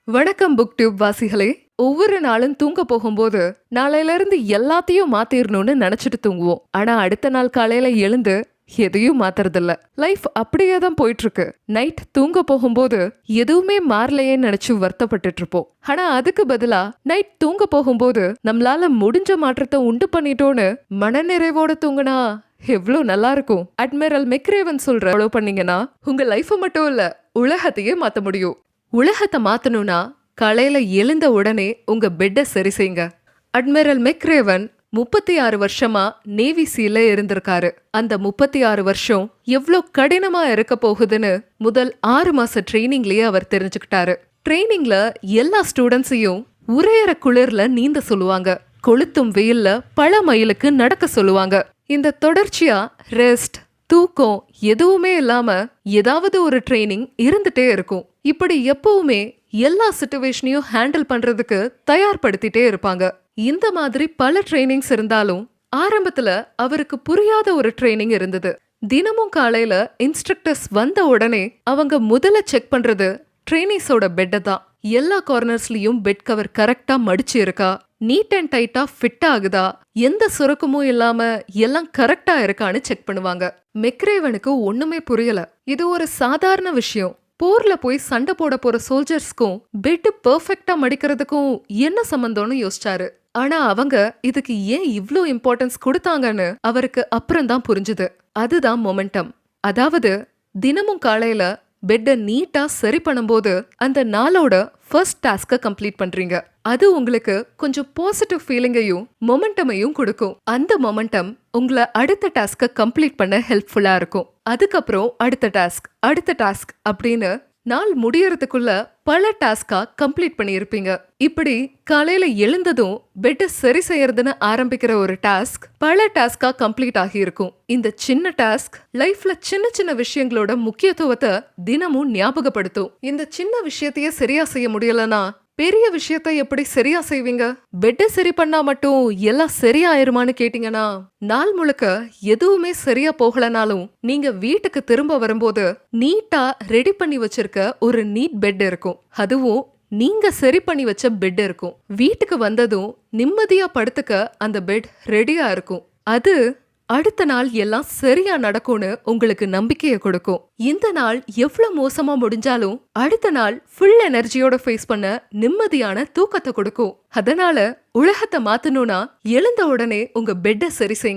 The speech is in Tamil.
வணக்கம் புக் டியூப் வாசிகளே. ஒவ்வொரு நாளும் தூங்க போகும்போது நாளையில இருந்து எல்லாத்தையும் மாத்திரணும்னு நினைச்சிட்டு தூங்குவோம். ஆனா அடுத்த நாள் காலையில எழுந்து எதையும் மாத்துறதில்ல. லைஃப் அப்படியே தான் போயிட்டு இருக்கு. நைட் தூங்க போகும்போது எதுவுமே மாறலையேன்னு நினைச்சு வருத்தப்பட்டுட்டு இருப்போம். ஆனா அதுக்கு பதிலா நைட் தூங்க போகும்போது நம்மளால முடிஞ்ச மாற்றத்தை உண்டு பண்ணிட்டோன்னு மனநிறைவோட தூங்குனா எவ்வளவு நல்லா இருக்கும். அட்மிரல் மெக்ரேவன் சொல்ற ஃபாலோ பண்ணீங்கன்னா உங்க லைஃபை மட்டும் இல்ல உலகத்தையே மாத்த முடியும். உலகத்தை மாத்தணும்னா காலையில எழுந்த உடனே உங்க பெட்டை சரி செய்யுங்க. அட்மிரல் மெக்ரேவன் 36 வருஷமா நேவி சீல இருந்திருக்காரு. அந்த 36 வருஷம் எவ்வளோ கடினமா இருக்க போகுதுன்னு முதல் 6 மாச ட்ரைனிங்லயே அவர் தெரிஞ்சுக்கிட்டாரு. ட்ரைனிங்ல எல்லா ஸ்டூடெண்ட்ஸையும் உரையற குளிர்ல நீந்த சொல்லுவாங்க. கொளுத்தும் வெயில்ல பல மைலுக்கு நடக்க சொல்லுவாங்க. இந்த தொடர்ச்சியா ரெஸ்ட் தூக்கம் எதுவுமே இல்லாம ஏதாவது ஒரு ட்ரைனிங் இருந்துட்டே இருக்கும். இப்படி எப்பவுமே எல்லா சிச்சுவேஷனையும் ஹேண்டில் பண்றதுக்கு தயார்படுத்திட்டே இருப்பாங்க. இந்த மாதிரி பல ட்ரைனிங்ஸ் இருந்தாலும் ஆரம்பத்துல அவருக்கு புரியாத ஒரு ட்ரைனிங் இருந்தது. தினமும் காலையில இன்ஸ்ட்ரக்டர்ஸ் வந்த உடனே அவங்க முதல்ல செக் பண்றது ட்ரெயினிஸோட பெட்டை தான். எல்லா கார்னர்ஸ்லயும் பெட் கவர் கரெக்டா மடிச்சு இருக்கா, நீட் அண்ட் டைட்டா ஃபிட் ஆகுதா, எந்த சுரக்கமும் இல்லாம எல்லாம் கரெக்டா இருக்கான்னு செக் பண்ணுவாங்க. மெக்ரேவனுக்கு ஒண்ணுமே புரியல. இது ஒரு சாதாரண விஷயம். போர்ல போய் சண்டை போட போற சோல்ஜர்ஸ்க்கும் பெட் பெர்ஃபெக்டா மடிக்கிறதுக்கும் என்ன சம்பந்தம்னு யோசிச்சாரு. ஆனா அவங்க இதுக்கு ஏன் இவ்ளோ இம்பார்ட்டன்ஸ் கொடுத்தாங்கன்னு அவருக்கு அப்புறம் தான் புரிஞ்சுது. அதுதான் மொமெண்டம். அதாவது தினமும் காலையில பெட்டை நீட்டா சரி பண்ணும்போது அந்த நாளோட ஃபர்ஸ்ட் டாஸ்க கம்ப்ளீட் பண்றீங்க. அது உங்களுக்கு கொஞ்சம் பாசிட்டிவ் ஃபீலிங்கையும் மொமெண்டமையும் கொடுக்கும். அந்த மொமெண்டம் உங்களை அடுத்த டாஸ்க கம்ப்ளீட் பண்ண ஹெல்ப்ஃபுல்லா இருக்கும். அதுக்கப்புறம் அடுத்த டாஸ்க் அப்படின்னு நாள் முடியறதுக்குள்ள பல டாஸ்கா கம்ப்ளீட் பண்ணியிருப்பீங்க. இப்படி காலையில எழுந்ததும் பெட்டை சரி செய்யறதுன்னு ஆரம்பிக்கிற ஒரு டாஸ்க் பல டாஸ்கா கம்ப்ளீட் ஆகி இருக்கும். இந்த சின்ன டாஸ்க் லைஃப்ல சின்ன சின்ன விஷயங்களோட முக்கியத்துவத்தை தினமும் ஞாபகப்படுத்தும். இந்த சின்ன விஷயத்தையே சரியா செய்ய முடியலன்னா பெரிய விஷயத்த எப்படி சரியா செய்வீங்க? பெட்டை சரி பண்ணா மட்டும் எல்லாம் சரியாயிருமான்னு கேட்டீங்கன்னா நாள் முழுக்க எதுவுமே சரியா போகலனாலும் நீங்க வீட்டுக்கு திரும்ப வரும்போது நீட்டா ரெடி பண்ணி வச்சிருக்க ஒரு நீட் பெட் இருக்கும். அதுவும் நீங்க சரி பண்ணி வச்ச பெட் இருக்கும். வீட்டுக்கு வந்ததும் நிம்மதியா படுத்துக்க அந்த பெட் ரெடியா இருக்கும். அது அடுத்த நாள் எல்லாம் சரியா நடக்கும்னு உங்களுக்கு நம்பிக்கையை கொடுக்கும். இந்த நாள் எவ்வளவு மோசமா முடிஞ்சாலும் அடுத்த நாள் ஃபுல் எனர்ஜியோட ஃபேஸ் பண்ண நிம்மதியான தூக்கத்தை கொடுக்கும். அதனால உலகத்தை மாத்தணும்னா எழுந்த உடனே உங்க பெட்டை சரி செய்யுங்க.